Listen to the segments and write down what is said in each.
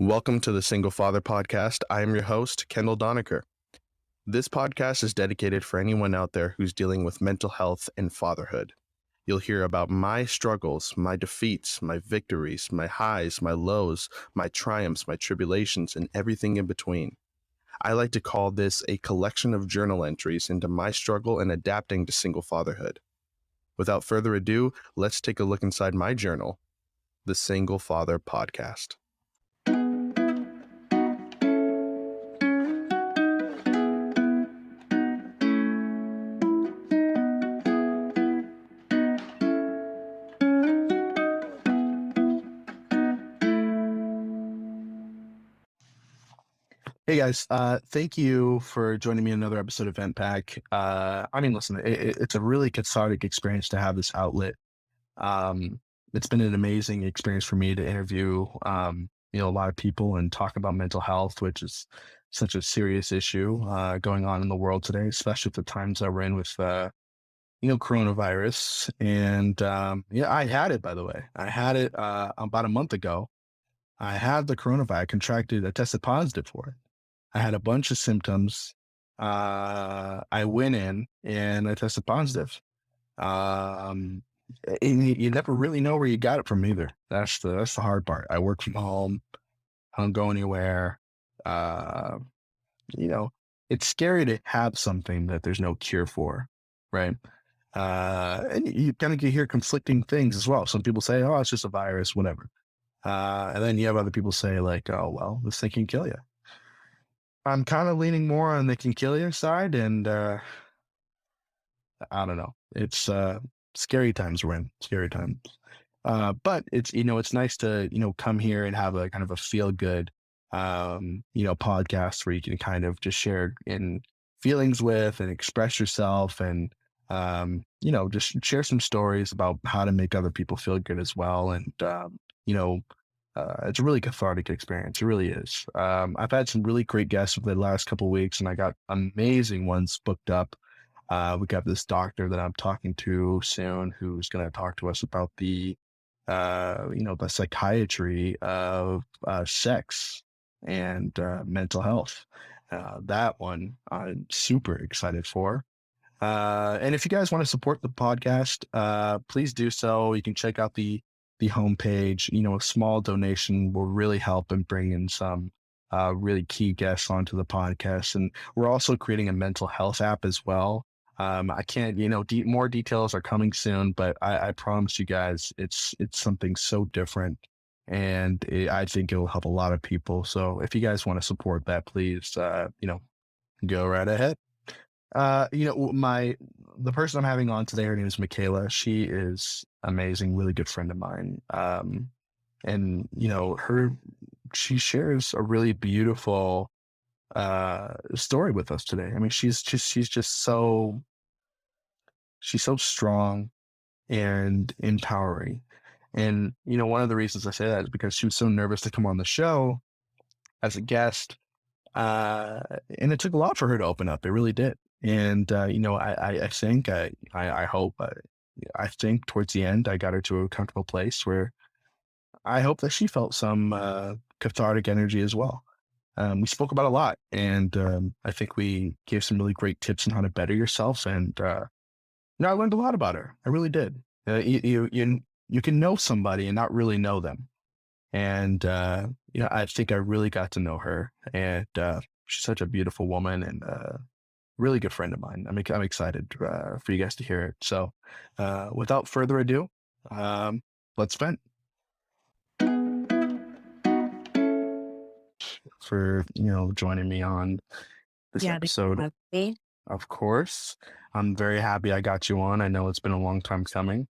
Welcome to the Single Father Podcast. I am your host, Kendall Donaker. This podcast is dedicated for anyone out there who's dealing with mental health and fatherhood. You'll hear about my struggles, my defeats, my victories, my highs, my lows, my triumphs, my tribulations, and everything in between. I like to call this a collection of journal entries into my struggle and adapting to single fatherhood. Without further ado, let's take a look inside my journal, the Single Father Podcast. Hey guys, thank you for joining me in another episode of VentPack. Listen, it's a really cathartic experience to have this outlet. It's been an amazing experience for me to interview, a lot of people and talk about mental health, which is such a serious issue going on in the world today, especially at the times that we're in with, coronavirus. And I had it, by the way. I had it about a month ago. I had the coronavirus, I tested positive for it. I had a bunch of symptoms. I went in and I tested positive. And you never really know where you got it from either. That's the hard part. I work from home. I don't go anywhere. Uh, it's scary to have something that there's no cure for, right? And you kind of hear conflicting things as well. Some people say, "Oh, it's just a virus, whatever," and then you have other people say, like, "Oh, well, this thing can kill you." I'm kind of leaning more on the can kill you side, and I don't know. It's scary times we're in, scary times. But it's nice to come here and have a kind of a feel good podcast where you can kind of just share in feelings with and express yourself, and just share some stories about how to make other people feel good as well. And it's a really cathartic experience. It really is. I've had some really great guests over the last couple of weeks, and I got amazing ones booked up. We got this doctor that I'm talking to soon, who's going to talk to us about the psychiatry of sex and mental health. That one I'm super excited for. And if you guys want to support the podcast, please do so. You can check out the homepage. A small donation will really help in bringing some really key guests onto the podcast. And we're also creating a mental health app as well. I can't, more details are coming soon, but I promise you guys, it's something so different, and I think it will help a lot of people. So if you guys want to support that, please, go right ahead. The person I'm having on today, her name is Makayla. She is amazing, really good friend of mine. And she shares a really beautiful story with us today. I mean, she's so strong and empowering. And one of the reasons I say that is because she was so nervous to come on the show as a guest. And it took a lot for her to open up. It really did. And, I think, I hope, I think towards the end, I got her to a comfortable place where I hope that she felt some cathartic energy as well. We spoke about a lot, and I think we gave some really great tips on how to better yourself. And, I learned a lot about her. I really did. You can know somebody and not really know them. And, I think I really got to know her, and she's such a beautiful woman, and really good friend of mine. I'm excited for you guys to hear it. So without further ado, let's vent. For, joining me on this episode. Of course. I'm very happy I got you on. I know it's been a long time coming.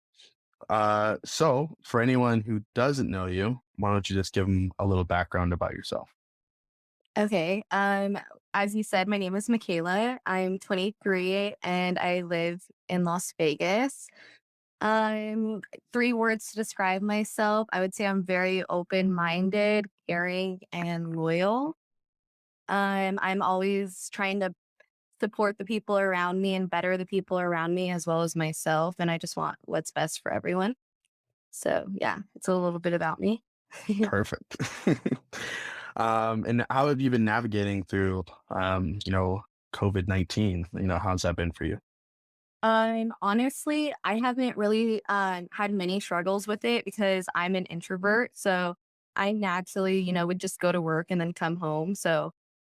So for anyone who doesn't know you, why don't you just give them a little background about yourself? Okay. As you said, my name is Makayla. I'm 23 and I live in Las Vegas. 3 words to describe myself. I would say I'm very open-minded, caring, and loyal. I'm always trying to support the people around me and better the people around me as well as myself. And I just want what's best for everyone. So yeah, it's a little bit about me. Perfect. And how have you been navigating through, COVID-19? How's that been for you? Honestly, I haven't really had many struggles with it because I'm an introvert. So I naturally, would just go to work and then come home. So,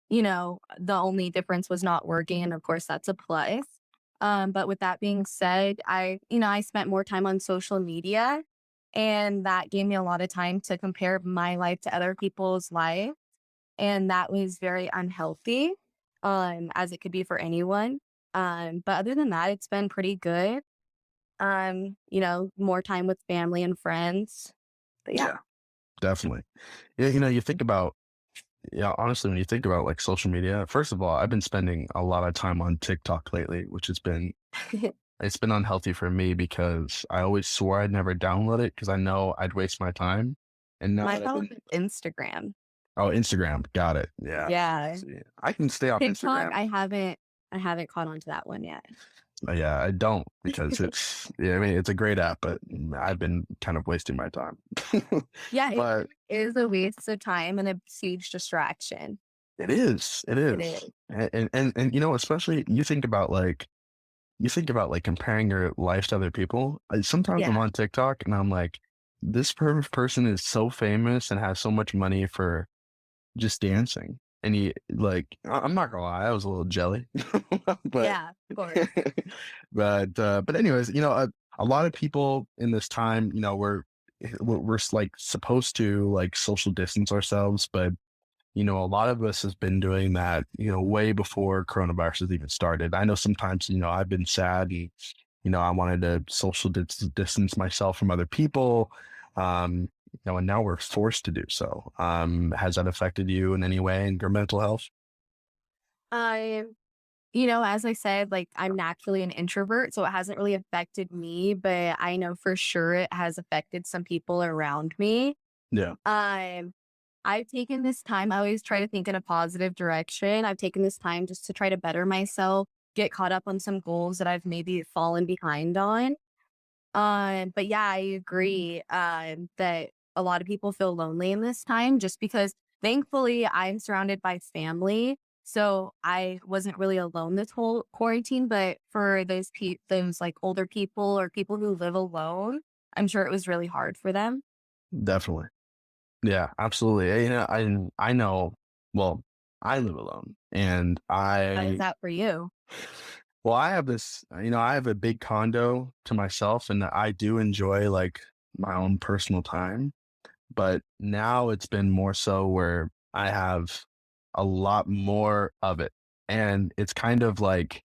the only difference was not working. And of course, that's a plus. But with that being said, I spent more time on social media and that gave me a lot of time to compare my life to other people's life. And that was very unhealthy, as it could be for anyone. But other than that, it's been pretty good. More time with family and friends. But yeah. Yeah, definitely. Yeah, you think about, yeah, honestly, when you think about like social media, first of all, I've been spending a lot of time on TikTok lately, which has been it's been unhealthy for me because I always swore I'd never download it because I know I'd waste my time. And now My that I've favorite been, is Instagram. oh, Instagram, got it. Yeah. Yeah. See, I can stay off TikTok, Instagram. I haven't caught on to that one yet. Yeah, I don't because yeah, I mean, it's a great app, but I've been kind of wasting my time. Yeah, it But is a waste of time and a huge distraction. it is, it It is. is. And especially you think about like comparing your life to other people. Sometimes I'm Yeah. on TikTok and I'm like, this person is so famous and has so much money for just dancing. And I'm not gonna lie, I was a little jelly, but, Yeah, of course. but anyways, a lot of people in this time, we're like supposed to like social distance ourselves, but a lot of us has been doing that, way before coronavirus has even started. I know sometimes, I've been sad and, I wanted to distance myself from other people. And now we're forced to do so. Has that affected you in any way in your mental health? I as I said, like I'm naturally an introvert, so it hasn't really affected me, but I know for sure it has affected some people around me. Yeah, Um, I've taken this time, I always try to think in a positive direction. I've taken this time just to try to better myself, get caught up on some goals that I've maybe fallen behind on. But yeah, I agree, that a lot of people feel lonely in this time just because thankfully I'm surrounded by family. So I wasn't really alone this whole quarantine, but for those like older people or people who live alone, I'm sure it was really hard for them. definitely. Yeah, absolutely. I know. Well, I live alone, and How is that for you? I have this. I have a big condo to myself, and I do enjoy like my own personal time. But now it's been more so where I have a lot more of it, and it's kind of like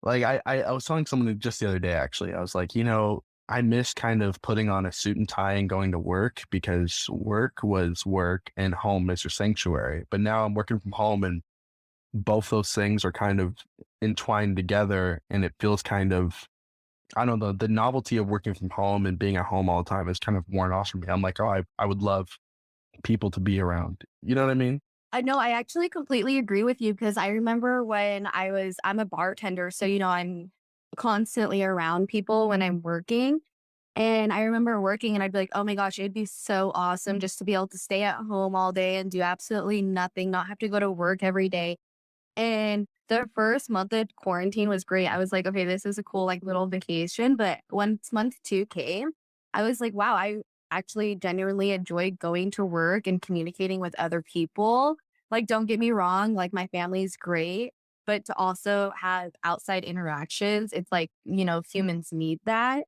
I was telling someone just the other day, actually. I was like, I miss kind of putting on a suit and tie and going to work because work was work and home is your sanctuary. But now I'm working from home and both those things are kind of entwined together and it feels kind of, I don't know, the novelty of working from home and being at home all the time is kind of worn off from me. I'm like, oh, I would love people to be around. You know what I mean? I know I actually completely agree with you because I remember when I'm a bartender, so I'm constantly around people when I'm working. And I remember working and I'd be like, oh my gosh, it'd be so awesome just to be able to stay at home all day and do absolutely nothing, not have to go to work every day. And the first month of quarantine was great. I was like, okay, this is a cool like little vacation. But once month two came, I was like, wow, I actually genuinely enjoyed going to work and communicating with other people. Like, don't get me wrong, like my family's great, but to also have outside interactions, it's like, humans need that.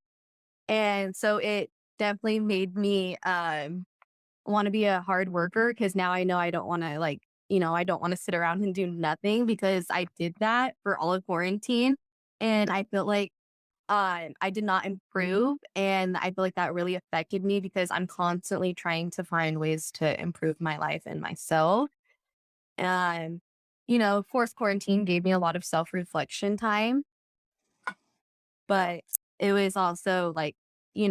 And so it definitely made me want to be a hard worker because now I know I don't want to I don't want to sit around and do nothing because I did that for all of quarantine. And I feel like I did not improve. And I feel like that really affected me because I'm constantly trying to find ways to improve my life and myself. And, of course, quarantine gave me a lot of self reflection time, but it was also like, you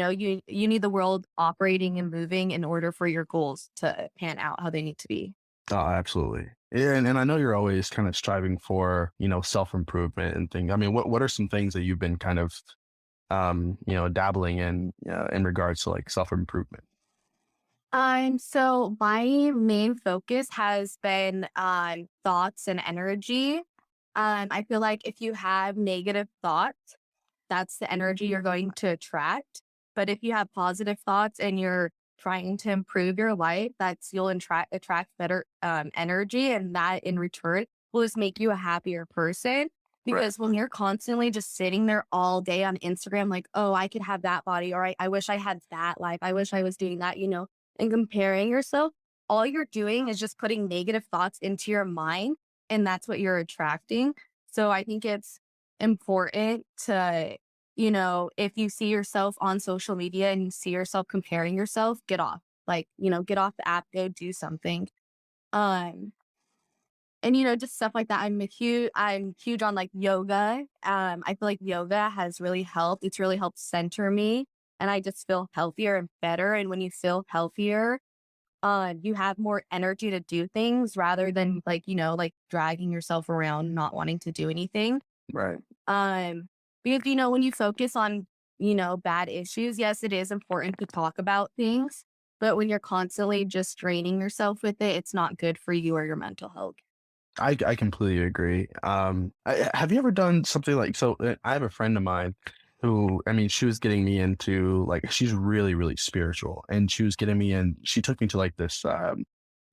need the world operating and moving in order for your goals to pan out how they need to be. Oh, absolutely. Yeah, and I know you're always kind of striving for, self-improvement and things. I mean, what are some things that you've been kind of, dabbling in regards to like self-improvement? So my main focus has been on thoughts and energy. I feel like if you have negative thoughts, that's the energy you're going to attract. But if you have positive thoughts and you're trying to improve your life, you'll attract better energy, and that in return will just make you a happier person. Right. Because when you're constantly just sitting there all day on Instagram, like, oh, I could have that body, or I wish I had that life, I wish I was doing that, and comparing yourself, all you're doing is just putting negative thoughts into your mind, and that's what you're attracting. So I think it's important to, if you see yourself on social media and you see yourself comparing yourself, get off. Like, get off the app, go do something. Um, and just stuff like that. I'm huge on like yoga. I feel like yoga has really helped. It's really helped center me, and I just feel healthier and better. And when you feel healthier, you have more energy to do things rather than like, like dragging yourself around, not wanting to do anything. Right. Um, because when you focus on, bad issues, yes, it is important to talk about things, but when you're constantly just draining yourself with it, it's not good for you or your mental health. I completely agree. Have you ever done something like so? I have a friend of mine who, I mean, she was getting me into like she's really really spiritual, and she was getting me in. She took me to like this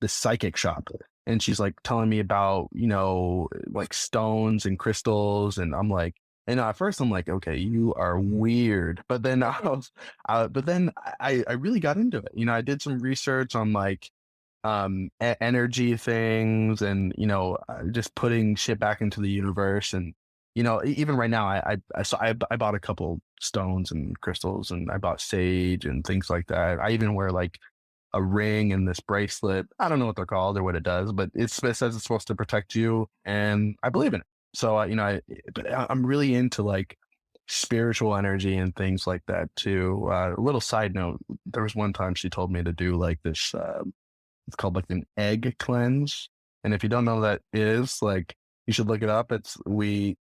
psychic shop, and she's like telling me about like stones and crystals, and I'm like. And at first I'm like, okay, you are weird. But then but then I really got into it. I did some research on like energy things and just putting shit back into the universe and even right now I bought a couple stones and crystals and I bought sage and things like that. I even wear like a ring and this bracelet. I don't know what they're called or what it does, but it says it's supposed to protect you, and I believe in it. So I'm really into like spiritual energy and things like that too. A little side note: there was one time she told me to do like this. It's called like an egg cleanse. And if you don't know what that is, like you should look it up.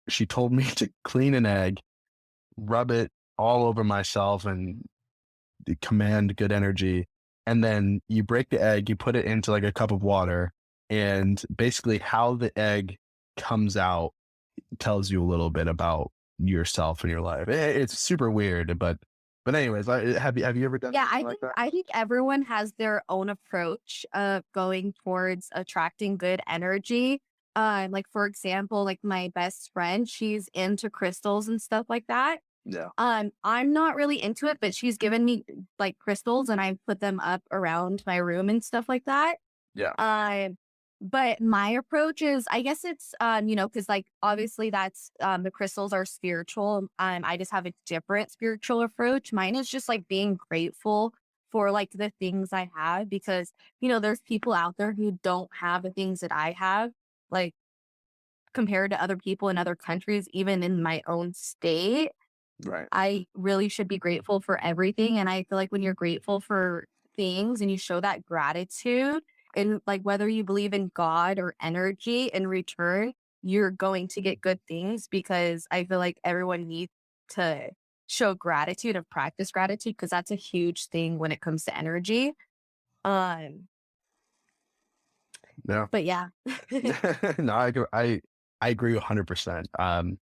She told me to clean an egg, rub it all over myself and command good energy. And then you break the egg, you put it into like a cup of water, and basically how the egg comes out tells you a little bit about yourself and your life. It's super weird, but anyways, have you ever done Yeah, anything I like think that? I think everyone has their own approach of going towards attracting good energy. Like for example, like my best friend, she's into crystals and stuff like that. Yeah. I'm not really into it, but she's given me like crystals and I put them up around my room and stuff like that. Yeah. Um, but my approach is, I guess it's, because like obviously that's the crystals are spiritual. I just have a different spiritual approach. Mine is just like being grateful for like the things I have because there's people out there who don't have the things that I have, like compared to other people in other countries, even in my own state. Right. I really should be grateful for everything, and I feel like when you're grateful for things and you show that gratitude and, like, whether you believe in God or energy in return, you're going to get good things because I feel like everyone needs to show gratitude and practice gratitude because that's a huge thing when it comes to energy. Um, Yeah. but yeah. No, I agree 100%.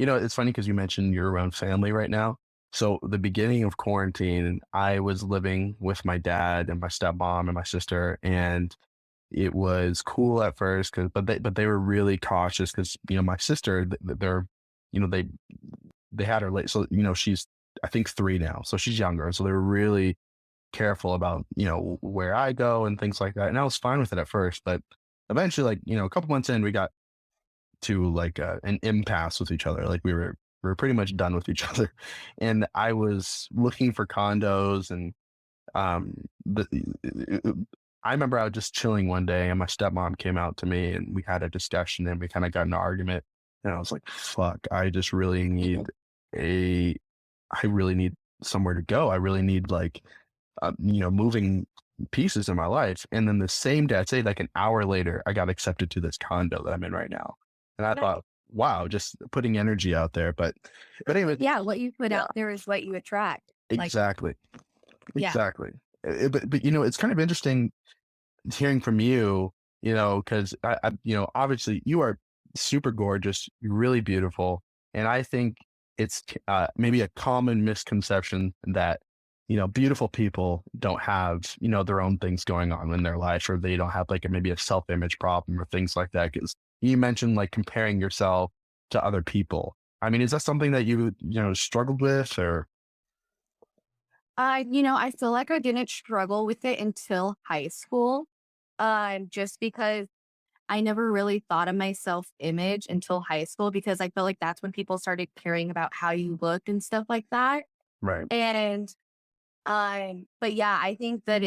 It's funny because you mentioned you're around family right now. So the beginning of quarantine, I was living with my dad and my stepmom and my sister, and it was cool at first because but they were really cautious because my sister they're they had her late, so she's I think 3 now, so she's younger, so they're really careful about where I go and things like that, and I was fine with it at first, but eventually, like a couple months in, we got to like an impasse with each other. Like we were pretty much done with each other, and I was looking for condos, and the I remember I was just chilling one day, and my stepmom came out to me, and we had a discussion, and we kind of got in an argument, and I was like, "Fuck, I just really need a, I really need somewhere to go. I really need like, moving pieces in my life." And then the same day, I'd say like an hour later, I got accepted to this condo that I'm in right now. And I thought, wow, just putting energy out there. But anyway, Yeah, what you put yeah, out there is what you attract. Like, exactly. yeah. Exactly. But it's kind of interesting hearing from you, because obviously you are super gorgeous, you're really beautiful, and I think it's maybe a common misconception that beautiful people don't have their own things going on in their life, or they don't have like maybe a self-image problem or things like that. Because you mentioned like comparing yourself to other people. I mean, is that something that you struggled with, or I feel like I didn't struggle with it until high school. Just because I never really thought of my self image until high school because I felt like that's when people started caring about how you looked and stuff like that. right? And but yeah, I think that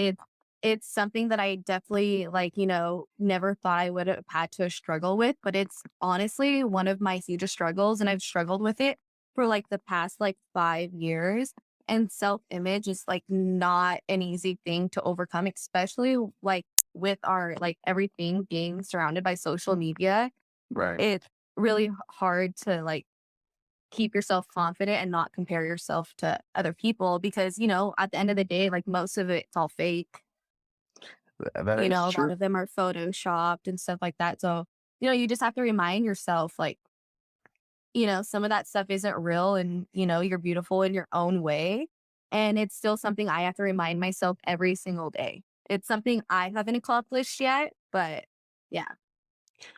it's something that I definitely like, never thought I would have had to struggle with, but it's honestly one of my hugest struggles and I've struggled with it for like the past like 5 years. And self-image is like not an easy thing to overcome, especially like with our like everything being surrounded by social media. Right. It's really hard to like keep yourself confident and not compare yourself to other people because, at the end of the day, like most of it's all fake. That is A lot true. of them are photoshopped and stuff like that. So, you just have to remind yourself, like, some of that stuff isn't real and, you're beautiful in your own way. And it's still something I have to remind myself every single day. It's something I haven't accomplished yet, but yeah.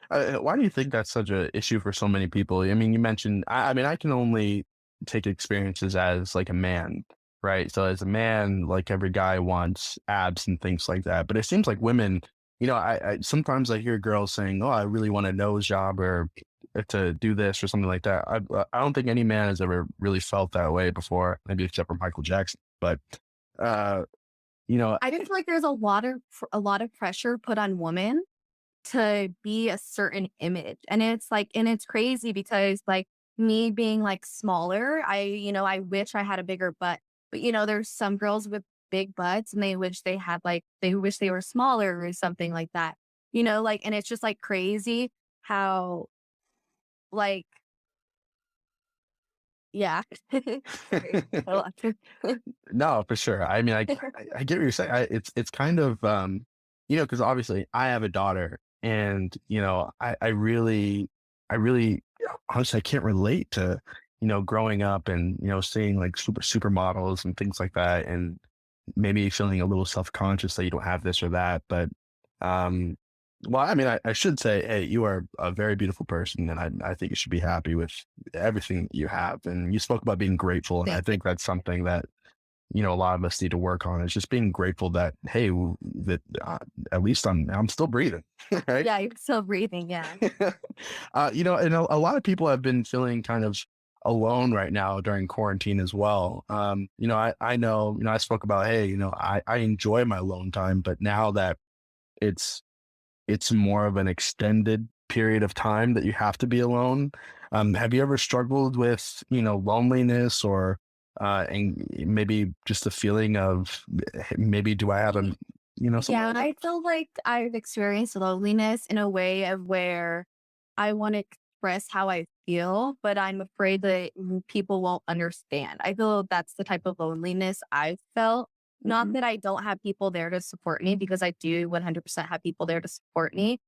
Why do you think that's such a issue for so many people? I mean, you mentioned, I mean, I can only take experiences as like a man, right? So as a man, like every guy wants abs and things like that. But it seems like women, I sometimes I hear girls saying, "Oh, I really want a nose job or to do this or something like that." I don't think any man has ever really felt that way before, maybe except for Michael Jackson. But uh, you know, I just feel like there's a lot of pressure put on women to be a certain image. And it's like and it's crazy because, like, me being, like, smaller, I wish I had a bigger butt. But, there's some girls with big butts, and they wish they were smaller or something like that. And it's just, like, crazy how, like yeah. Sorry. I lost it. No, for sure. I mean, I get what you're saying. It's kind of because obviously I have a daughter, and I really honestly I can't relate to growing up and seeing like supermodels and things like that, and maybe feeling a little self conscious that you don't have this or that. But um, well, I mean, I should say, hey, you are a very beautiful person, and I think you should be happy with everything that you have. And you spoke about being grateful, and I Thank you. think that's something that a lot of us need to work on, is just being grateful that, hey, that at least I'm still breathing, right? Yeah, you're still breathing, yeah. And a lot of people have been feeling kind of alone right now during quarantine as well. I know, I spoke about, hey, I enjoy my alone time, but now that it's it's more of an extended period of time that you have to be alone. Have you ever struggled with, loneliness, or and maybe just a feeling of, maybe do I have a, something Yeah, like that? I feel like I've experienced loneliness in a way of where I want to express how I feel, but I'm afraid that people won't understand. I feel that's the type of loneliness I've felt. Not Mhm. that I don't have people there to support me, because I do 100% have people there to support me,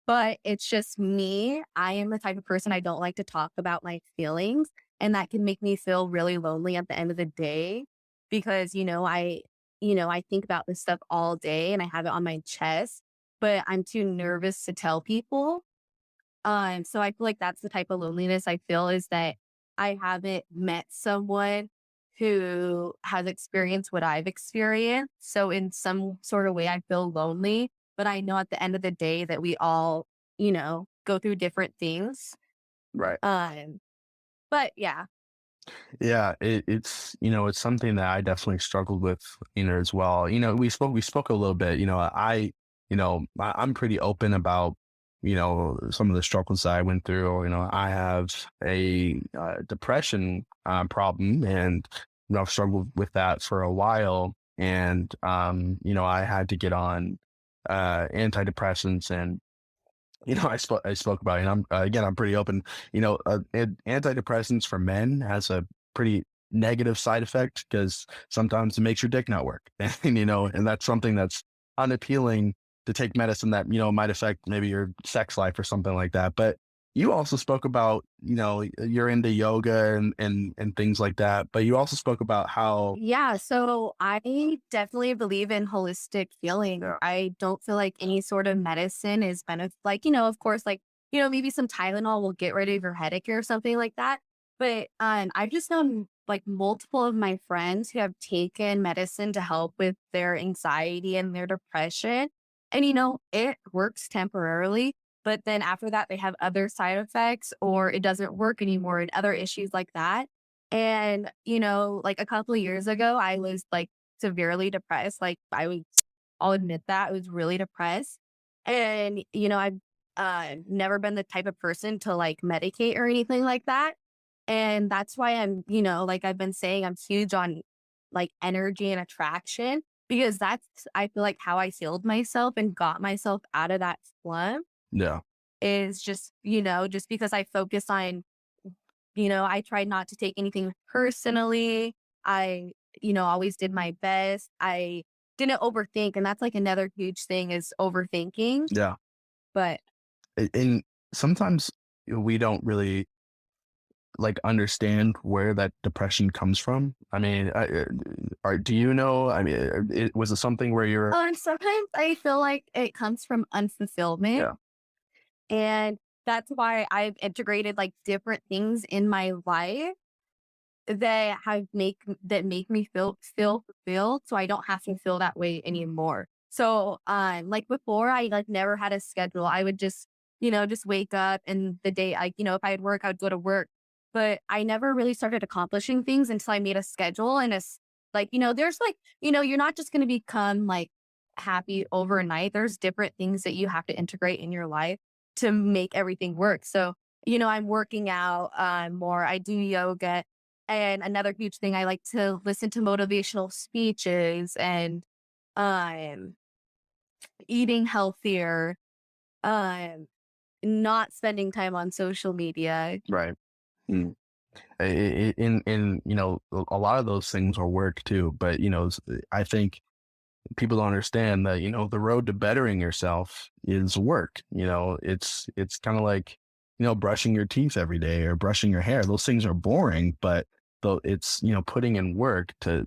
but it's just me. I am the type of person I don't like to talk about my feelings, and that can make me feel really lonely at the end of the day because, I think about this stuff all day and I have it on my chest, but I'm too nervous to tell people. So I feel like that's the type of loneliness I feel, is that I haven't met someone who has experienced what I've experienced. So in some sort of way, I feel lonely, but I know at the end of the day that we all, go through different things. Right. Um, but yeah, Yeah, it's something that I definitely struggled with, as well. We spoke a little bit. I'm pretty open about some of the struggles that I went through. I have a depression problem, and I've struggled with that for a while. And I had to get on antidepressants, and I spoke about it. And I'm again, I'm pretty open. Antidepressants for men has a pretty negative side effect because sometimes it makes your dick not work. And, and that's something that's unappealing to take medicine that, might affect maybe your sex life or something like that. But you also spoke about, you're into yoga and things like that. But you also spoke about how, Yeah, so I definitely believe in holistic healing. yeah, I don't feel like any sort of medicine is like, of course, like, maybe some Tylenol will get rid of your headache or something like that. But I've just known like multiple of my friends who have taken medicine to help with their anxiety and their depression. And it works temporarily, but then after that they have other side effects or it doesn't work anymore and other issues like that. And, like a couple of years ago, I was like severely depressed. Like I'll admit that I was really depressed. And, I've never been the type of person to like medicate or anything like that. And that's why like I've been saying I'm huge on like energy and attraction because that's, I feel like how I healed myself and got myself out of that slump yeah, is just, just because I focus on I tried not to take anything personally. I, always did my best. I didn't overthink. And that's like another huge thing is overthinking. yeah. But And sometimes we don't really like understand where that depression comes from. I mean, do you know? I mean, was it something where you're, sometimes I feel like it comes from unfulfillment. yeah, And that's why I've integrated like different things in my life that make me feel fulfilled, so I don't have to feel that way anymore. So, like before, I like never had a schedule. I would just wake up and the day if I had work, I would go to work. But I never really started accomplishing things until I made a schedule and it's like, there's like, you're not just gonna become like happy overnight. There's different things that you have to integrate in your life to make everything work. So, I'm working out more. I do yoga and another huge thing, I like to listen to motivational speeches and um, eating healthier, um, not spending time on social media. right? Mm. In a lot of those things are work too, but I think people don't understand that the road to bettering yourself is work. It's kind of like brushing your teeth every day or brushing your hair. Those things are boring, but though it's putting in work to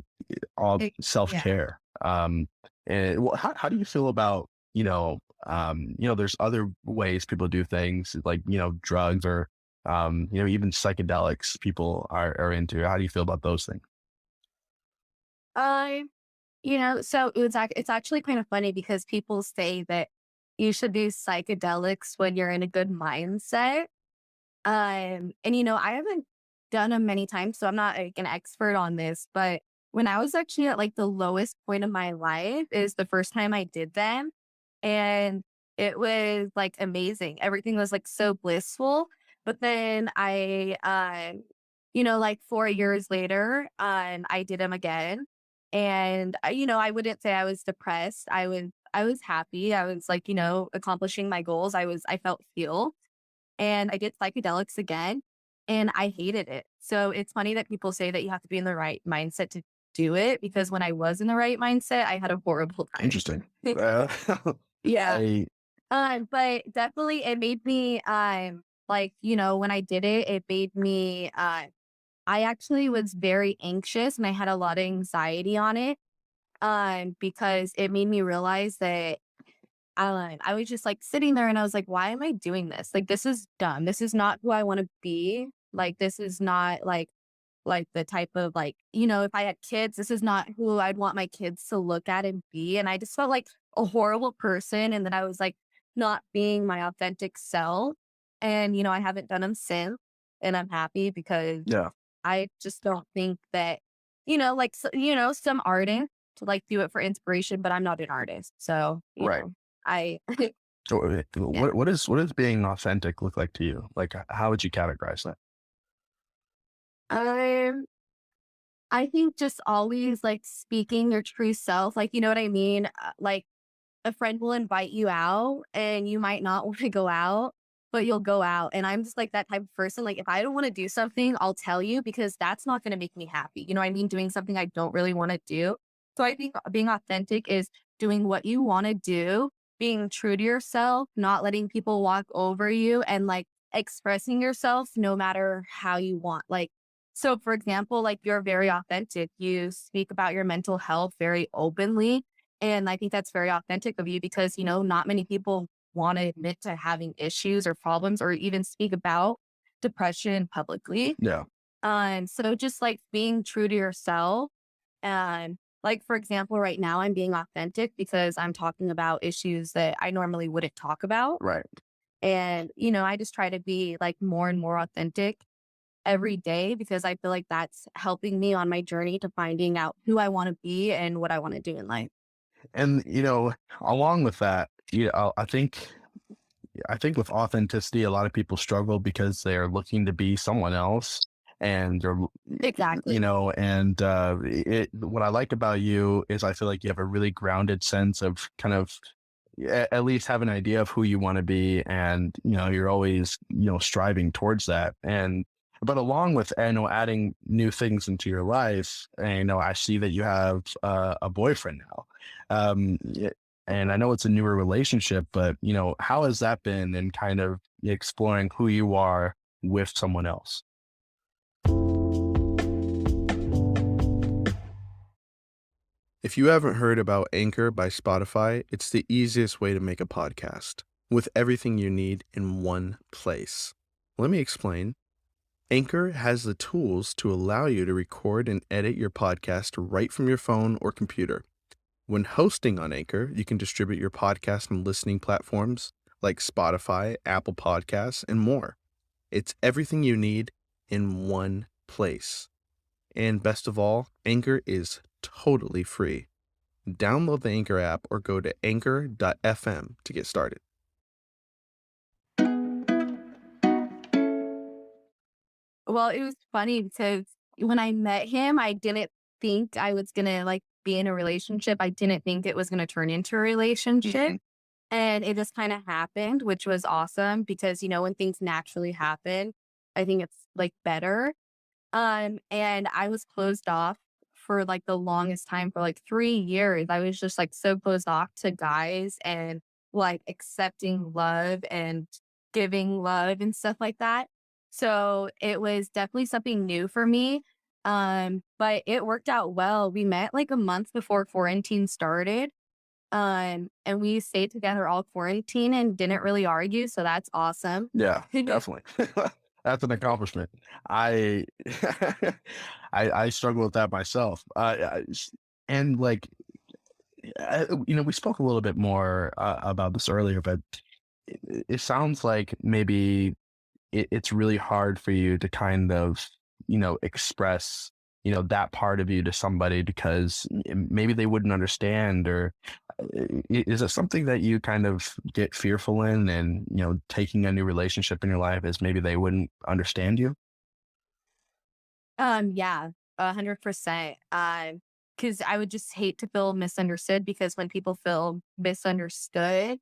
all Yeah. self-care. And well, how do you feel about there's other ways people do things like drugs or even psychedelics people are into. How do you feel about those things? I, so it's actually kind of funny because people say that you should do psychedelics when you're in a good mindset. And I haven't done them many times, so I'm not like an expert on this, but when I was actually at like the lowest point of my life is the first time I did them. And it was like amazing. Everything was like so blissful. But then like 4 years later, I did them again. And I wouldn't say I was depressed. I was happy. I was like, accomplishing my goals. I felt healed and I did psychedelics again and I hated it. So it's funny that people say that you have to be in the right mindset to do it because when I was in the right mindset, I had a horrible time. Interesting. Yeah. I But definitely it made me like, when I did it, it made me I actually was very anxious and I had a lot of anxiety on it. Because it made me realize that I was just like sitting there and I was like, why am I doing this? Like, this is dumb. This is not who I want to be. Like, this is not like the type of like, if I had kids, this is not who I'd want my kids to look at and be. And I just felt like a horrible person. And then I was like not being my authentic self. And, I haven't done them since. And I'm happy because yeah, I just don't think that, like, some artists like do it for inspiration, but I'm not an artist. So, right. I, So, yeah. what does being authentic look like to you? Like, how would you categorize that? Um, I think just always like speaking your true self, like, you know what I mean? Like a friend will invite you out and you might not want to go out. but you'll go out. And I'm just like that type of person. Like, if I don't want to do something, I'll tell you because that's not going to make me happy. You know what I mean? Doing something I don't really want to do. So I think being authentic is doing what you want to do, being true to yourself, not letting people walk over you, and like expressing yourself no matter how you want. Like, so for example, like you're very authentic. You speak about your mental health very openly. And I think that's very authentic of you because, not many people want to admit to having issues or problems or even speak about depression publicly. Yeah. So just like being true to yourself. And like, for example, right now I'm being authentic because I'm talking about issues that I normally wouldn't talk about. Right. And, I just try to be like more and more authentic every day because I feel like that's helping me on my journey to finding out who I want to be and what I want to do in life. And, along with that, I think with authenticity, a lot of people struggle because they're looking to be someone else, and they're, Exactly. what I like about you is I feel like you have a really grounded sense of kind of at least have an idea of who you want to be, and you're always striving towards that. And but along with adding new things into your life, and I see that you have a boyfriend now. And I know it's a newer relationship, but how has that been in kind of exploring who you are with someone else? If you haven't heard about Anchor by Spotify, it's the easiest way to make a podcast with everything you need in one place. Let me explain. Anchor has the tools to allow you to record and edit your podcast right from your phone or computer. When hosting on Anchor, you can distribute your podcast on listening platforms like Spotify, Apple Podcasts, and more. It's everything you need in one place. And best of all, Anchor is totally free. Download the Anchor app or go to anchor.fm to get started. Well, it was funny because when I met him, I didn't think I was gonna like be in a relationship. I didn't think it was gonna turn into a relationship. Mhm. And it just kind of happened, which was awesome because, when things naturally happen, I think it's like better. And I was closed off for like the longest time for like 3 years. I was just like so closed off to guys and like accepting love and giving love and stuff like that. So it was definitely something new for me. But it worked out well. We met like a month before quarantine started. And we stayed together all quarantine and didn't really argue. So that's awesome. Yeah, definitely. That's an accomplishment. I I struggle with that myself. And like, we spoke a little bit more about this earlier, but it sounds like maybe it's really hard for you to kind of, express, that part of you to somebody because maybe they wouldn't understand, or is it something that you kind of get fearful in, and, taking a new relationship in your life is maybe they wouldn't understand you? Yeah, 100%. Because I would just hate to feel misunderstood because when people feel misunderstood,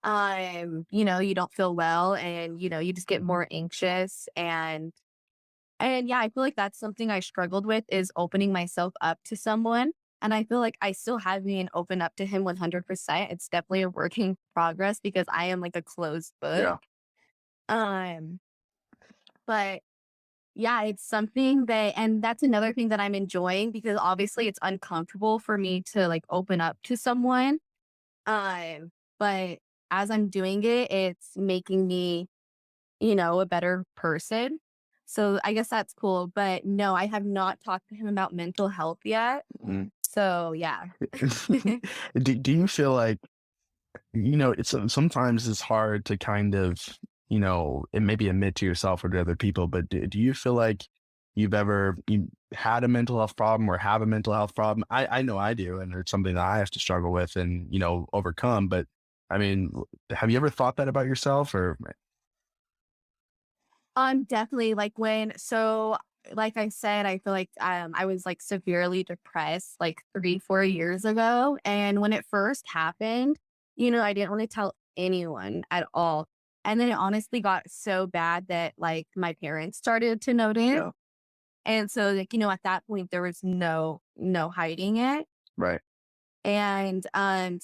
you don't feel well and, you just get more anxious and yeah, I feel like that's something I struggled with is opening myself up to someone. And I feel like I still haven't opened up to him 100%. It's definitely a work in progress because I am like a closed book. Yeah. Um, but yeah, it's something that and that's another thing that I'm enjoying because obviously it's uncomfortable for me to like open up to someone. But as I'm doing it, it's making me, a better person. So I guess that's cool. But no, I have not talked to him about mental health yet. Mm. So yeah. Do you feel like, it's sometimes it's hard to kind of, it maybe admit to yourself or to other people, but do you feel like you had a mental health problem or have a mental health problem? I know I do, and it's something that I have to struggle with and, overcome. But I mean, have you ever thought that about yourself, or? Definitely like I said, I feel like I was like severely depressed like 3, 4 years ago. And when it first happened, I didn't want to tell anyone at all. And then it honestly got so bad that like my parents started to notice. Yeah. And so like, at that point there was no hiding it. Right. And and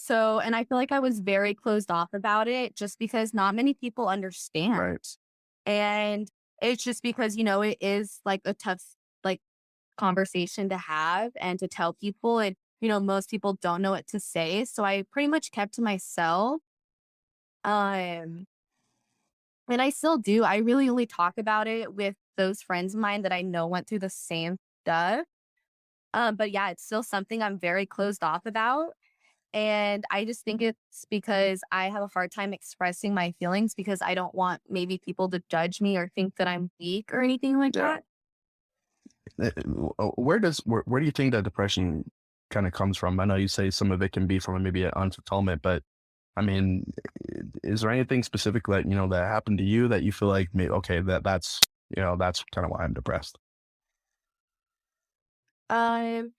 I feel like I was very closed off about it just because not many people understand. Right. And it's just because, it is like a tough like conversation to have and to tell people. And, most people don't know what to say. So I pretty much kept to myself. Um, and I still do. I really only talk about it with those friends of mine that I know went through the same stuff. But yeah, it's still something I'm very closed off about. And I just think it's because I have a hard time expressing my feelings because I don't want maybe people to judge me or think that I'm weak or anything like Yeah. that. Where do you think that depression kind of comes from? I know you say some of it can be from maybe an unfulfillment, but I mean, is there anything specific that that happened to you that you feel like maybe okay that's kind of why I'm depressed? Um,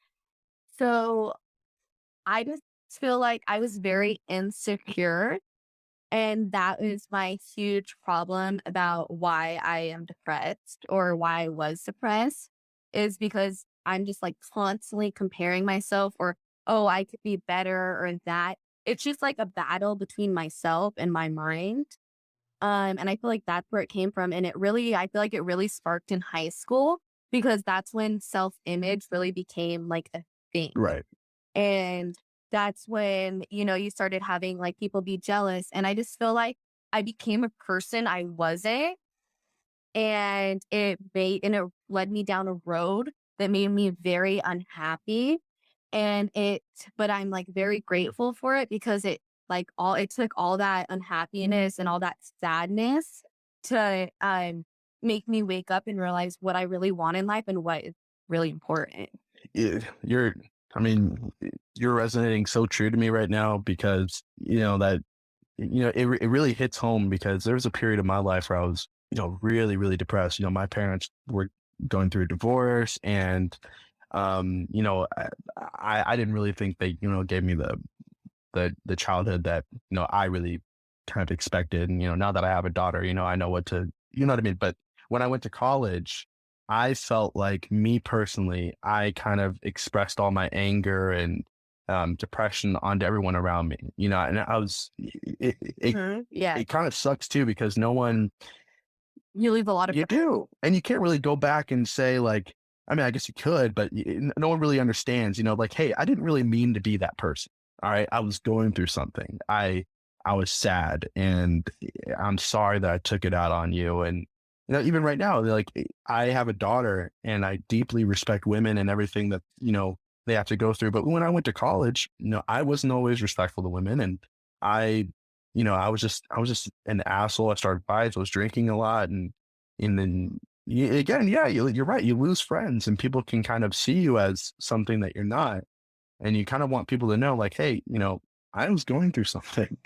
so I just feel like I was very insecure. And that is my huge problem about why I am depressed or why I was depressed is because I'm just like constantly comparing myself or, oh, I could be better or that. It's just like a battle between myself and my mind. And I feel like that's where it came from. And I feel like it really sparked in high school because that's when self image really became like a thing. Right. And that's when, you started having like people be jealous. And I just feel like I became a person I wasn't. And it led me down a road that made me very unhappy. But I'm like very grateful for it because it took all that unhappiness and all that sadness to make me wake up and realize what I really want in life and what is really important. You're I mean, you're resonating so true to me right now because that it really hits home because there was a period of my life where I was really really depressed. My parents were going through a divorce, and I didn't really think they gave me the childhood that I really kind of expected. And now that I have a daughter, I know what to what I mean. But when I went to college, I felt like me personally, I kind of expressed all my anger and depression onto everyone around me. And I was Yeah. it kind of sucks too because no one You leave a lot of you do. And you can't really go back and say like, I mean, I guess you could, but no one really understands, like, hey, I didn't really mean to be that person. All right. I was going through something. I was sad and I'm sorry that I took it out on you. And, even right now, like I have a daughter and I deeply respect women and everything that, they have to go through. But when I went to college, I wasn't always respectful to women. And I I was just an asshole. I started fights. I was drinking a lot, and then again, yeah, you're right. You lose friends, and people can kind of see you as something that you're not, and you kind of want people to know, like, hey, I was going through something,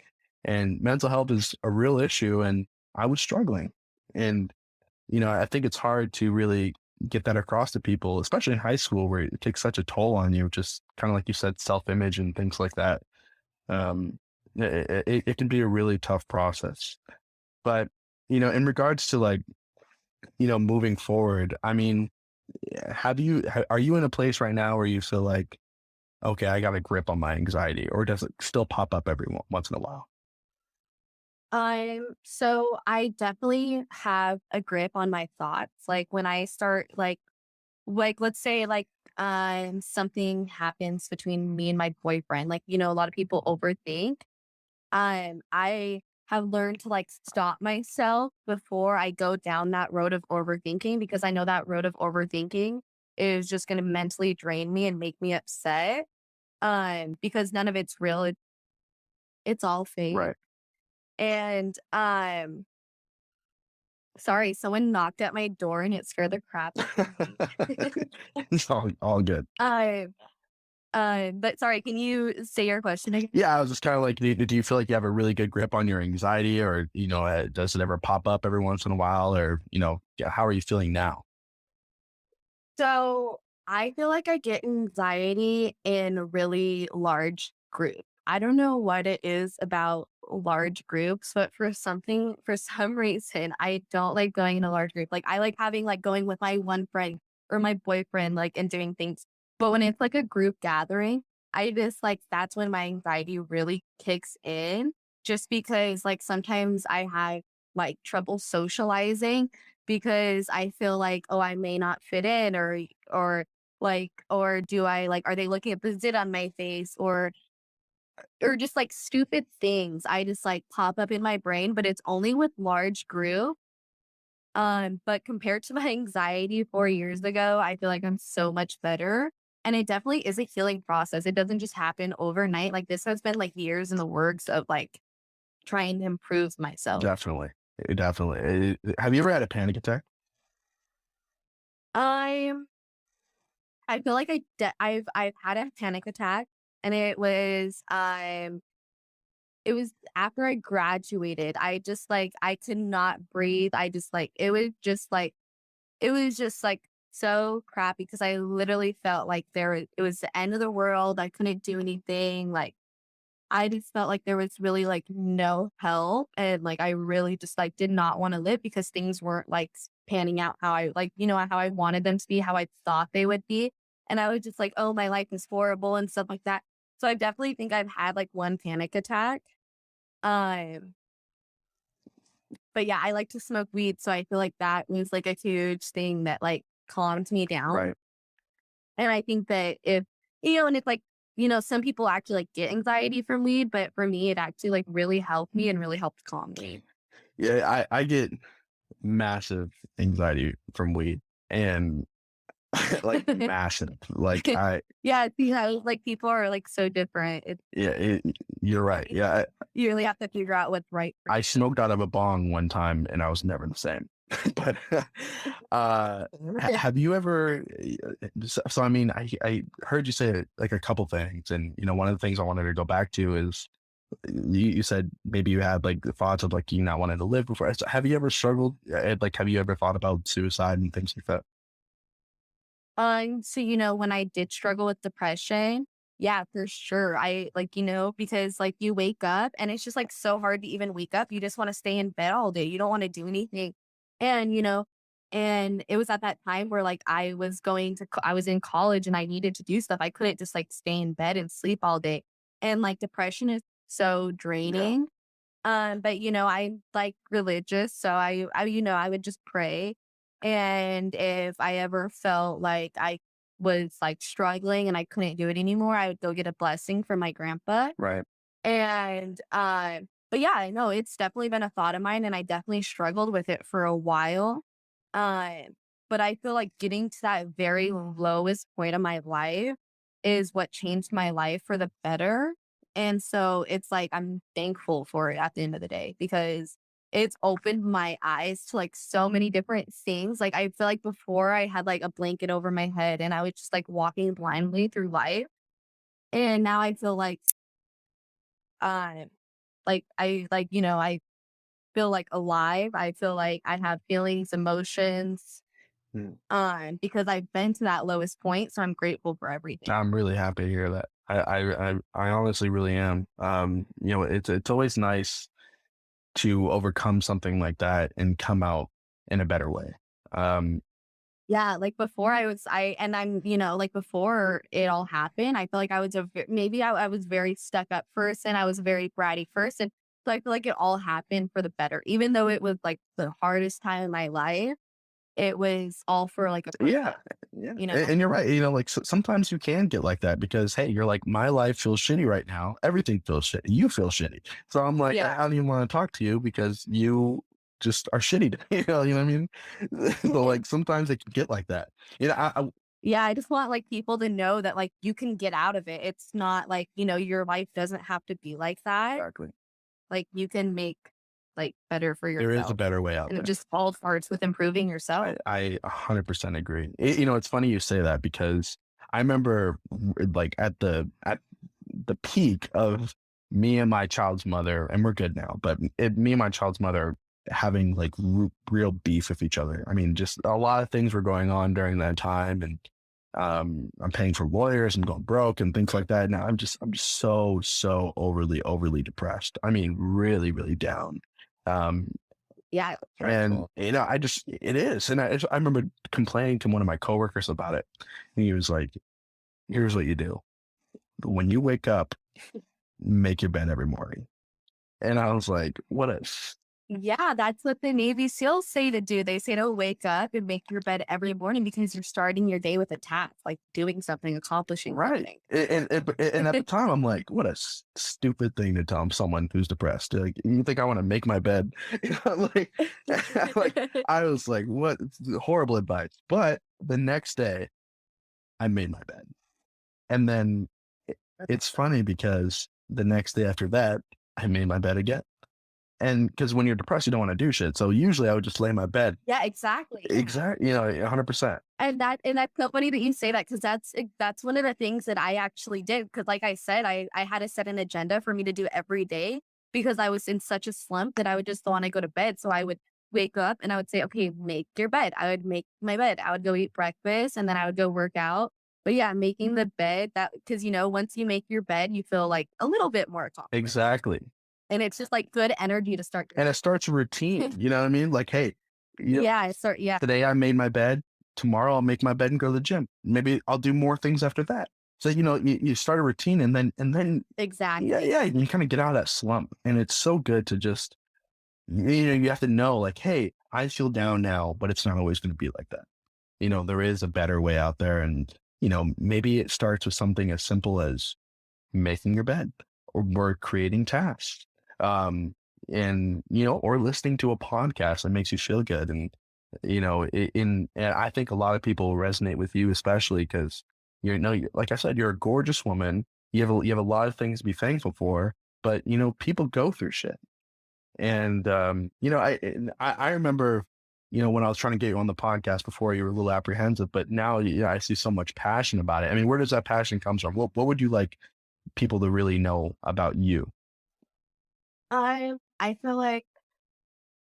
and mental health is a real issue, and I was struggling, and I think it's hard to really get that across to people, especially in high school, where it takes such a toll on you, just kind of like you said, self image and things like that. Um, it can be a really tough process. But, in regards to like, moving forward, I mean, are you in a place right now where you feel like, okay, I got a grip on my anxiety, or does it still pop up every once in a while? So I definitely have a grip on my thoughts. Like when I start let's say something happens between me and my boyfriend. Like, a lot of people overthink. I have learned to like stop myself before I go down that road of overthinking because I know that road of overthinking is just going to mentally drain me and make me upset. Because none of it's real. It's all fake. Right. And sorry, someone knocked at my door and it scared the crap out of me. It's all good. But sorry, can you say your question again? Yeah, I was just kind of like, do you feel like you have a really good grip on your anxiety, or does it ever pop up every once in a while, or yeah, how are you feeling now? So I feel like I get anxiety in really large groups. I don't know what it is about large groups, but for some reason, I don't like going in a large group. Like I like having like going with my one friend or my boyfriend, like and doing things. But when it's like a group gathering, I just like that's when my anxiety really kicks in. Just because like sometimes I have like trouble socializing because I feel like, oh, I may not fit in or do I like are they looking at the zit on my face or just like stupid things I just like pop up in my brain, but it's only with large group. But compared to my anxiety 4 years ago, I feel like I'm so much better. And it definitely is a healing process. It doesn't just happen overnight. Like this has been like years in the works of like trying to improve myself. Definitely. Definitely. Have you ever had a panic attack? I'm I feel like I've had a panic attack and it was after I graduated. I just like I could not breathe. I just like it was just like so crappy because I literally felt like it was the end of the world. I couldn't do anything. Like I just felt like there was really like no help and like I really just like did not want to live because things weren't like panning out how I like, how I wanted them to be, how I thought they would be. And I was just like, oh, my life is horrible and stuff like that. So I definitely think I've had like one panic attack. Um, but yeah, I like to smoke weed. So I feel like that was like a huge thing that like calmed me down. Right. And I think that and it's like, some people actually like get anxiety from weed, but for me, it actually like really helped me and really helped calm me. Yeah, I get massive anxiety from weed and like massive. Like Yeah, like people are like so different. yeah, you're right. Yeah, You really have to figure out what's right for I you. smoked out of a bong one time and I was never the same. But have you ever? So I mean, I heard you say like a couple things, and one of the things I wanted to go back to is you said maybe you had like the thoughts of like you not wanting to live before. So have you ever struggled? Like, have you ever thought about suicide and things like that? So when I did struggle with depression, yeah, for sure. I like, because like you wake up and it's just like so hard to even wake up. You just want to stay in bed all day. You don't want to do anything. And, and it was at that time where like I was in college and I needed to do stuff. I couldn't just like stay in bed and sleep all day. And like depression is so draining. But I'm like religious, so I would just pray. And if I ever felt like I was like struggling and I couldn't do it anymore, I would go get a blessing from my grandpa. Right. And but yeah, I know it's definitely been a thought of mine and I definitely struggled with it for a while. Um, but I feel like getting to that very lowest point of my life is what changed my life for the better. And so it's like I'm thankful for it at the end of the day because it's opened my eyes to like so many different things. Like I feel like before I had like a blanket over my head and I was just like walking blindly through life. And now I feel uh I feel like alive. I feel like I have feelings, emotions, Mm. because I've been to that lowest point. So I'm grateful for everything. I'm really happy to hear that. I honestly really am. It's always nice to overcome something like that and come out in a better way. Um, Yeah, like before like before it all happened, I feel like I was maybe I was very stuck up person. I was a very bratty person. So I feel like it all happened for the better. Even though it was like the hardest time in my life, it was all for like a yeah, purpose, yeah, you know? and you're right. Like sometimes you can get like that because hey, you're like my life feels shitty right now. Everything feels shitty. You feel shitty. So I'm like, I Yeah. don't even want to talk to you because you just are shitty. You know what I mean? So like sometimes it can get like that. I Yeah, I just want like people to know that like you can get out of it. It's not like, your life doesn't have to be like that. exactly. Like you can make like better for There is a yourself. better way out And it there. just all starts with improving yourself. I 100% agree. It's funny you say that because I remember like at the peak of me and my child's mother, and we're good now, but me and my child's mother having like real beef with each other. I mean, just a lot of things were going on during that time, and I'm paying for lawyers. I'm going broke and things like that. Now I'm just so overly depressed. I mean, really, really down. Um, Yeah. and Stressful. it is. And I remember complaining to one of my coworkers about it. And he was like, here's what you do. When you wake up, make your bed every morning. And I was like, what a Yeah, that's what the Navy SEALs say to do. They say to wake up and make your bed every morning because you're starting your day with a task, like doing something, accomplishing right. something. And at the time, I'm like, what a stupid thing to tell someone who's depressed. Like, you think I want to make my bed? Like, I was like, what horrible advice. But the next day, I made my bed. And then it's funny because the next day after that, I made my bed again. And because when you're depressed, you don't want to do shit. So usually I would just lay in my bed. Yeah, exactly. Yeah. Exactly. 100%. And that's so funny that you say that because that's one of the things that I actually did. Because like I said, I had to set an agenda for me to do every day because I was in such a slump that I would just want to go to bed. So I would wake up and I would say, okay, make your bed. I would make my bed. I would go eat breakfast and then I would go work out. But yeah, making the bed that because once you make your bed, you feel like a little bit more accomplished. Exactly. And it's just like good energy to start. And it starts a routine. You know what I mean? Like, hey, Yeah, today I made my bed. Tomorrow I'll make my bed and go to the gym. Maybe I'll do more things after that. So, you start a routine and then exactly. yeah, you kind of get out of that slump. And it's so good to just, you have to know like, hey, I feel down now, but it's not always going to be like that. There is a better way out there. And, maybe it starts with something as simple as making your bed or creating tasks. Or listening to a podcast that makes you feel good. And, and I think a lot of people resonate with you, especially because like I said, you're a gorgeous woman. You have a lot of things to be thankful for, but, people go through shit. And, I remember, when I was trying to get you on the podcast before, you were a little apprehensive, but now, I see so much passion about it. I mean, where does that passion come from? What would you like people to really know about you? I feel like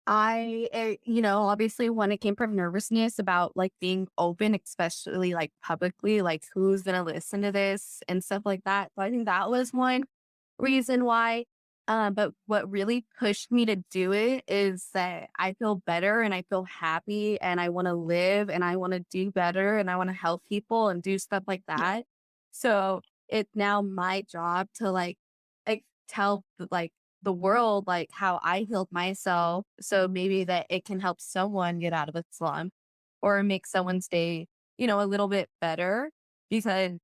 obviously when it came from nervousness about like being open, especially like publicly, like who's gonna listen to this and stuff like that. So I think that was one reason why. But what really pushed me to do it is that I feel better and I feel happy and I want to live and I want to do better and I want to help people and do stuff like that. So it's now my job to like tell like the world like how I healed myself. So maybe that it can help someone get out of a slump or make someone stay, a little bit better because I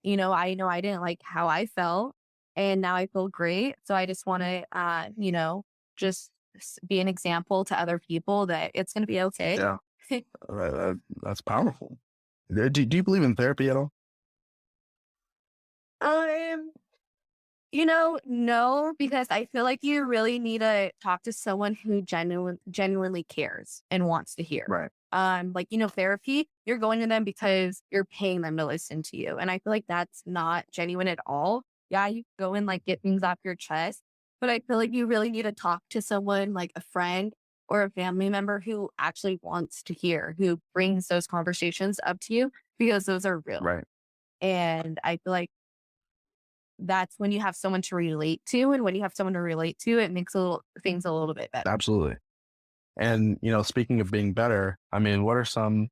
know I didn't like how I felt and now I feel great. So I just want to, just be an example to other people that it's going to be okay. Yeah. That's powerful. Do you believe in therapy at all? Um, no, because I feel like you really need to talk to someone who genuinely cares and wants to hear. Right. Like, therapy, you're going to them because you're paying them to listen to you. And I feel like that's not genuine at all. Yeah, you go and like get things off your chest, but I feel like you really need to talk to someone like a friend or a family member who actually wants to hear, who brings those conversations up to you because those are real. Right. And I feel like that's when you have someone to relate to. And when you have someone to relate to, it makes things a little bit better. Absolutely. And, speaking of being better, I mean, what are some,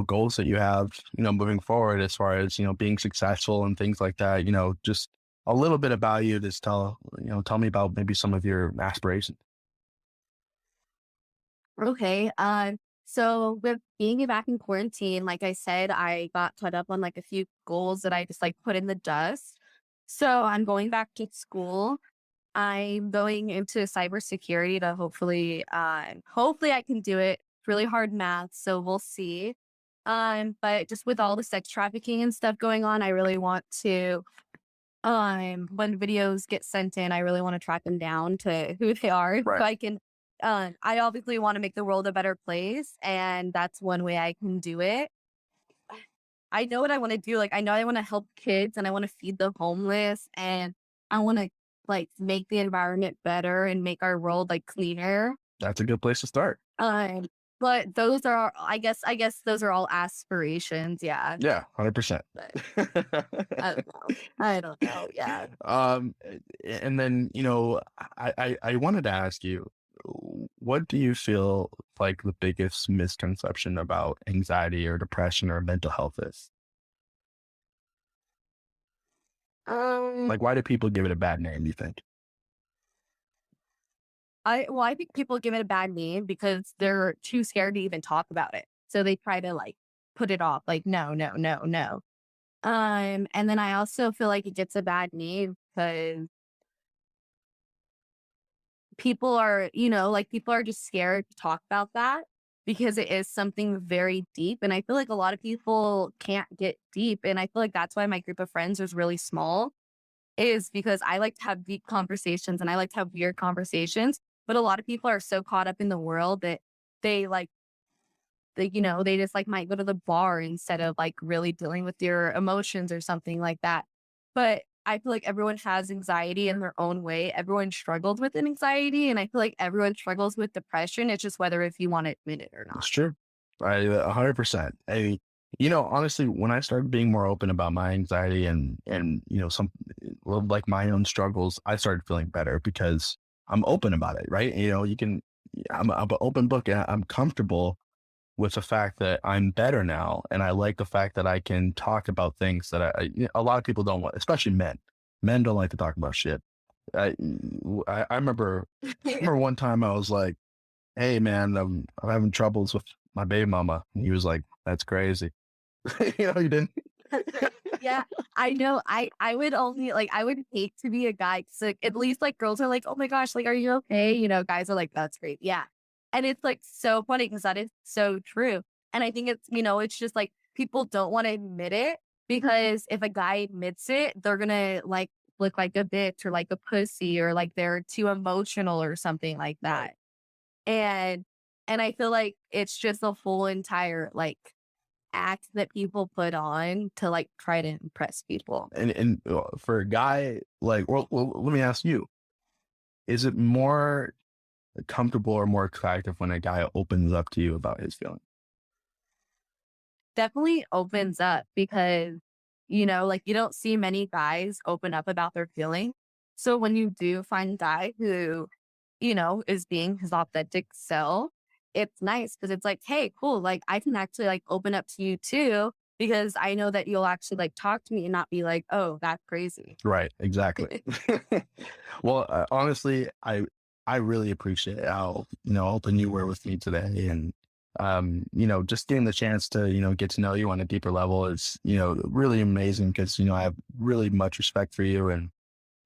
goals that you have, moving forward as far as, being successful and things like that, just a little bit about you, just tell me about maybe some of your aspirations. Okay. So with being back in quarantine, like I said, I got caught up on like a few goals that I just like put in the dust. So I'm going back to school. I'm going into cybersecurity to hopefully I can do it. It's really hard math, so we'll see. But just with all the sex trafficking and stuff going on, I really want to when videos get sent in, I really want to track them down to who they are. Right. So I can I obviously want to make the world a better place, and that's one way I can do it. I know what I want to do. Like, I know I want to help kids and I want to feed the homeless and I want to like make the environment better and make our world like cleaner. That's a good place to start. But But those are, I guess those are all aspirations. Yeah. Yeah, 100%. But I don't know. I don't know. Yeah. um, and then I wanted to ask you, what do you feel like the biggest misconception about anxiety or depression or mental health is? Um, Like, why do people give it a bad name, you think? I think people give it a bad name because they're too scared to even talk about it. So they try to like put it off, like, no, no, no, no. And then I also feel like it gets a bad name because people are, like people are just scared to talk about that because it is something very deep. And I feel like a lot of people can't get deep. And I feel like that's why my group of friends is really small, is because I like to have deep conversations and I like to have weird conversations. But a lot of people are so caught up in the world that they like, they just like might go to the bar instead of like really dealing with their emotions or something like that. But I feel like everyone has anxiety in their own way. Everyone struggles with an anxiety, and I feel like everyone struggles with depression. It's just whether if you want to admit it or It's not. true. 100%. Honestly, when I started being more open about my anxiety and some like my own struggles, I started feeling better because I'm open about it, right? I'm an open book and I'm comfortable with the fact that I'm better now, and I like the fact that I can talk about things that a lot of people don't want, especially men. Men don't like to talk about shit. I I remember one time I was like, "Hey man, I'm having troubles with my baby mama." And he was like, "That's crazy." You didn't. Yeah, I know. I would only like I would hate to be a guy because like, at least like girls are like, oh my gosh, like are you okay? Guys are like, that's great, yeah. And it's like so funny because that is so true. And I think it's just like people don't want to admit it because if a guy admits it, they're gonna like look like a bitch or like a pussy or like they're too emotional or something like that. And and I feel like it's just a whole entire like act that people put on to like try to impress people. And for a guy, like, well, let me ask you: is it more comfortable or more attractive when a guy opens up to you about his feelings? Definitely opens up because, like you don't see many guys open up about their feelings. So when you do find a guy who, is being his authentic self, it's nice because it's like, hey, cool. Like I can actually like open up to you too because I know that you'll actually like talk to me and not be like, oh, that's crazy. Right, exactly. Well, honestly, I really appreciate how open you were with me today, and just getting the chance to get to know you on a deeper level is really amazing because I have really much respect for you, and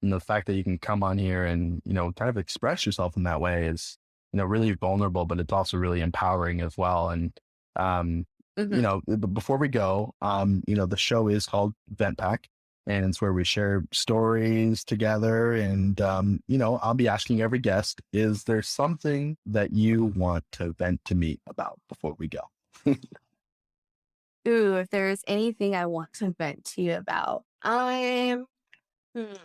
the fact that you can come on here and kind of express yourself in that way is really vulnerable, but it's also really empowering as well. And um, Mhm. before we go, the show is called VentPack, and it's where we share stories together. And I'll be asking every guest, is there something that you want to vent to me about before we go? Ooh, if there's anything I want to vent to you about, hmm,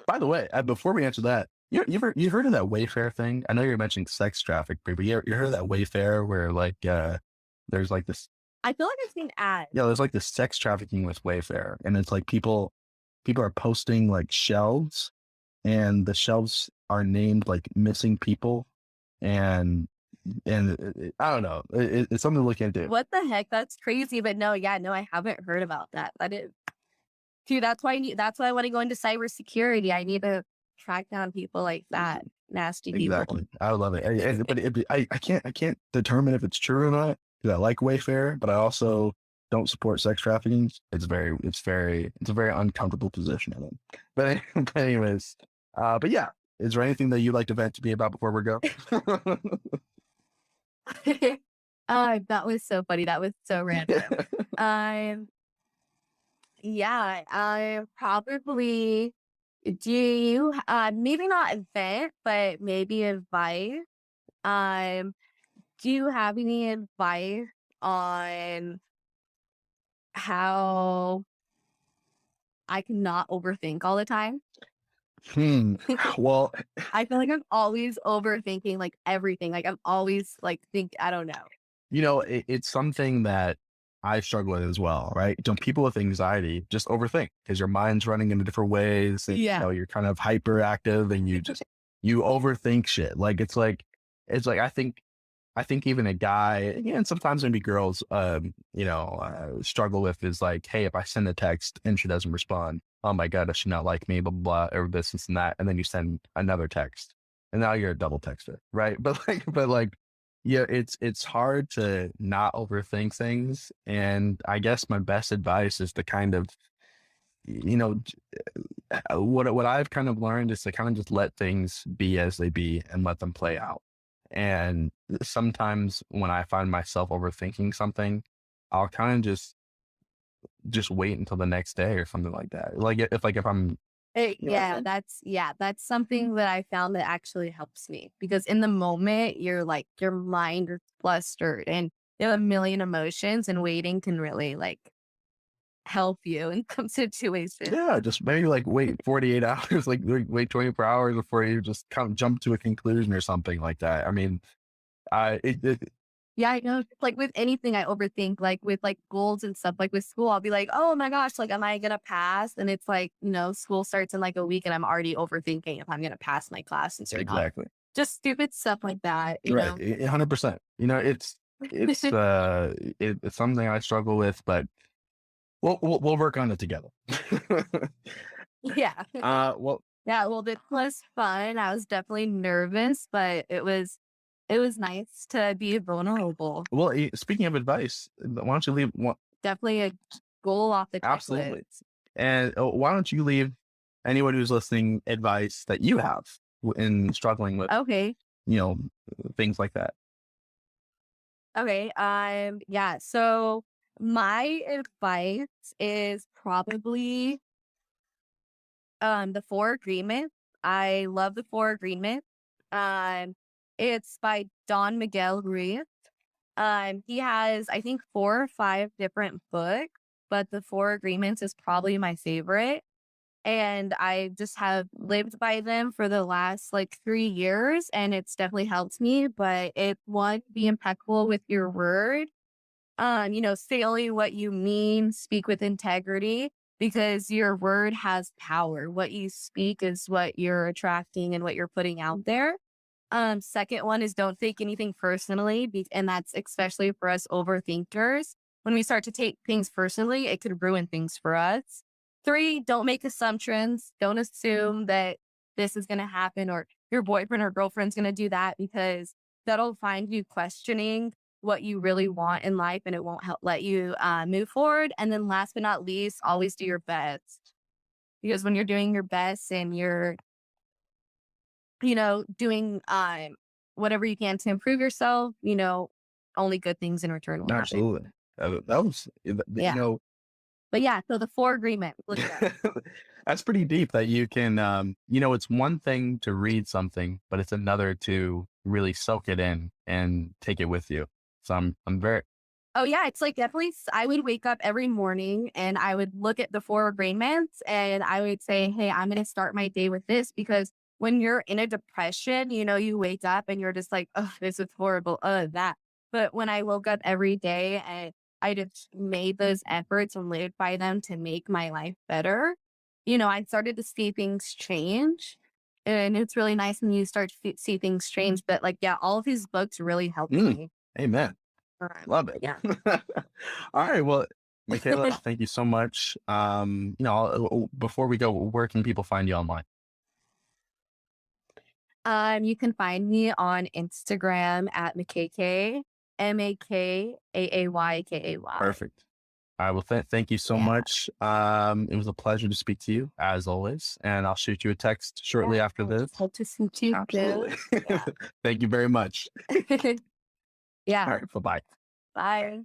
By the way, before we answer that, you heard of that Wayfair thing? I know you're mentioning sex trafficking, but you heard of that Wayfair where like there's like this I feel like I've seen ads. there's like this sex trafficking with Wayfair, and it's like people are posting like shelves, and the shelves are named like missing people, and I don't know, it's something to look into. What the heck? That's crazy. But no, yeah, no, I haven't heard about that. That is, dude, that's why I want to go into cybersecurity. I need to track down people like that, nasty people. Exactly. I love it. But I can't determine if it's true or not because I like Wayfair, but I also don't support sex trafficking. It's a very uncomfortable position I'm in. But, but anyways, but yeah, is there anything that you'd like to vent to me about before we go? That was so funny. That was so random. Um, yeah, I probably do you maybe not vent, but maybe advice. Um, do you have any advice on how I cannot overthink all the time? Hmm. Well, I feel like I'm always overthinking like everything. Like I'm always like I don't know. It's something that I struggle with as well, right? People with anxiety just overthink because your mind's running in different ways, and Yeah. you're kind of hyperactive, and you overthink shit. It's like I think even a guy, and sometimes maybe girls, struggle with is like, hey, if I send a text and she doesn't respond, oh my god, does she not like me? Blah blah blah, or this and that, and then you send another text, and now you're a double texter, right? But yeah, it's hard to not overthink things, and I guess my best advice is to kind of, you know, what I've kind of learned is to kind of just let things be as they be and let them play out. And sometimes when I find myself overthinking something, I'll kind of just wait until the next day or something like that. If I'm That's something that I found that actually helps me because in the moment you're like your mind is flustered and you have a million emotions, and waiting can really like help you in some situations. yeah, just maybe like wait 48 hours, wait 24 hours before you just kind of jump to a conclusion or something like that. I mean, I it Yeah, I know. Like with anything, I overthink. Like with like goals and stuff. Like with school, I'll be like, "Oh my gosh, like, am I gonna pass?" And it's like, school starts in like a week, and I'm already overthinking if I'm gonna pass my classes or not. exactly. Just stupid stuff like that, you Right, know. 100%. It's something I struggle with, but we'll work on it together. Yeah, Well, yeah. Well, this was fun. I was definitely nervous, but it was nice to be vulnerable. speaking of advice, why don't you leave? Definitely a goal off the checklist. Absolutely, and why don't you leave anyone who's listening advice that you have in struggling with, Okay. you know, things like that. Okay. Yeah. So my advice is probably the Four Agreements. I love the Four Agreements. Um, it's by Don Miguel Ruiz. He has, I think, 4 or 5 different books, but the Four Agreements is probably my favorite. And I just have lived by them for the last like 3 years, and it's definitely helped me. But it one, be impeccable with your word. Say only what you mean, speak with integrity because your word has power. What you speak is what you're attracting and what you're putting out there. Second one is don't take anything personally, and that's especially for us overthinkers. When we start to take things personally, it could ruin things for us. Three, don't make assumptions. Don't assume that this is going to happen or your boyfriend or girlfriend's going to do that because that'll find you questioning what you really want in life and it won't help let you move forward. And then last but not least, always do your best because when you're doing your best and you're doing whatever you can to improve yourself, only good things in return will happen. Absolutely, that was, Yeah. But yeah, so the Four Agreement, look it up. that's pretty deep. That you can, it's one thing to read something, but it's another to really soak it in and take it with you. So I'm very Oh yeah, it's like definitely I would wake up every morning and I would look at the Four Agreements and I would say, "Hey, I'm going to start my day with this," because when you're in a depression, you wake up and you're just like, "Oh, this is horrible. That." But when I woke up every day and I just made those efforts and lived by them to make my life better, I started to see things change. And it's really nice when you start to see things change. But like, yeah, all of his books really helped mm, me. amen. Love it. Yeah. All right. Well, Makayla, thank you so much. Before we go, where can people find you online? You can find me on Instagram at McKay, MakAAYKAY. Perfect. I will thank you so Yeah. much. It was a pleasure to speak to you as always, and I'll shoot you a text shortly Yeah. after this. Hope to see you Absolutely. too. Yeah. Thank you very much. Yeah. All right. Bye-bye. Bye.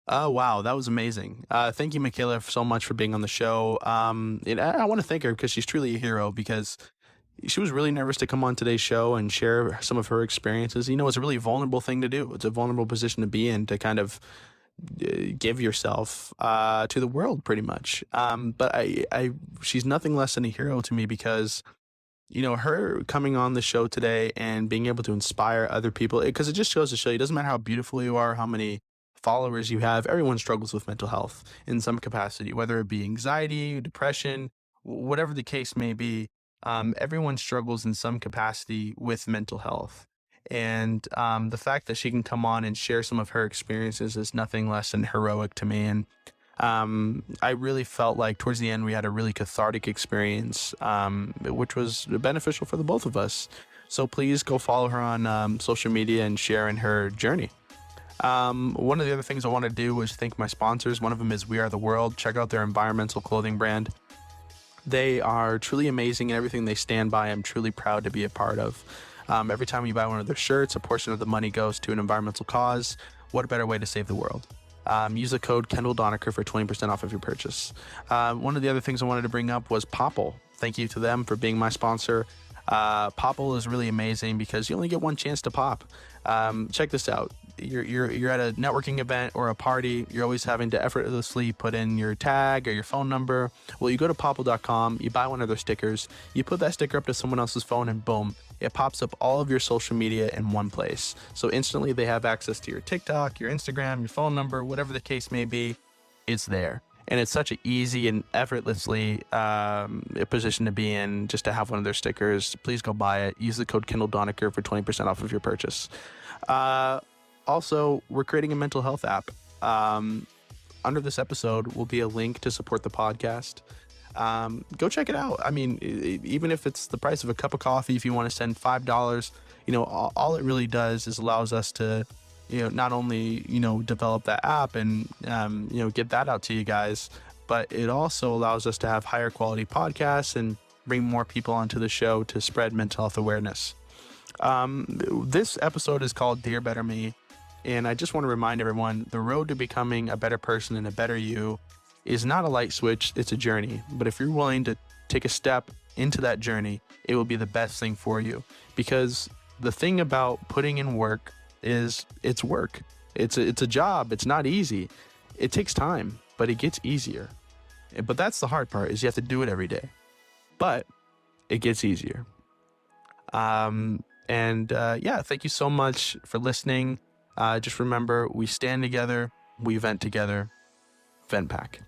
Oh, wow. That was amazing. Thank you, Makayla, so much for being on the show. And I want to thank her because she's truly a hero because she was really nervous to come on today's show and share some of her experiences. It's a really vulnerable thing to do. It's a vulnerable position to be in to kind of give yourself to the world pretty much. But she's nothing less than a hero to me because her coming on the show today and being able to inspire other people, because it just shows to show you, it doesn't matter how beautiful you are, how many followers you have, everyone struggles with mental health in some capacity, whether it be anxiety, depression, whatever the case may be. Everyone struggles in some capacity with mental health. And the fact that she can come on and share some of her experiences is nothing less than heroic to me. And I really felt like towards the end we had a really cathartic experience, which was beneficial for the both of us. So please go follow her on social media and share in her journey. One of the other things I want to do was thank my sponsors. One of them is We Are the World. Check out their environmental clothing brand. They are truly amazing, and everything they stand by, I'm truly proud to be a part of. Every time you buy one of their shirts, a portion of the money goes to an environmental cause. What a better way to save the world? Use the code Kendall Donaker for 20% off of your purchase. One of the other things I wanted to bring up was Popple. Thank you to them for being my sponsor. Popple is really amazing because you only get one chance to pop. Check this out. You're at a networking event or a party. You're always having to effortlessly put in your tag or your phone number. Well, you go to popple.com, you buy one of their stickers, you put that sticker up to someone else's phone, and boom, it pops up all of your social media in one place. So instantly they have access to your TikTok, your Instagram, your phone number, whatever the case may be, it's there. And it's such an easy and effortlessly position to be in, just to have one of their stickers. Please go buy it. Use the code Kendall Donaker for 20% off of your purchase. Also, we're creating a mental health app. Under this episode will be a link to support the podcast. Go check it out. I mean, even if it's the price of a cup of coffee, if you want to send $5, all it really does is allows us to, not only, develop that app and, get that out to you guys, but it also allows us to have higher quality podcasts and bring more people onto the show to spread mental health awareness. This episode is called Dear Better Me. And I just want to remind everyone, the road to becoming a better person and a better you is not a light switch, it's a journey. But if you're willing to take a step into that journey, it will be the best thing for you. Because the thing about putting in work is it's work. It's a job. It's not easy. It takes time, but it gets easier. But that's the hard part, is you have to do it every day. But it gets easier. Thank you so much for listening. Just remember, we stand together, we vent together. VentPack.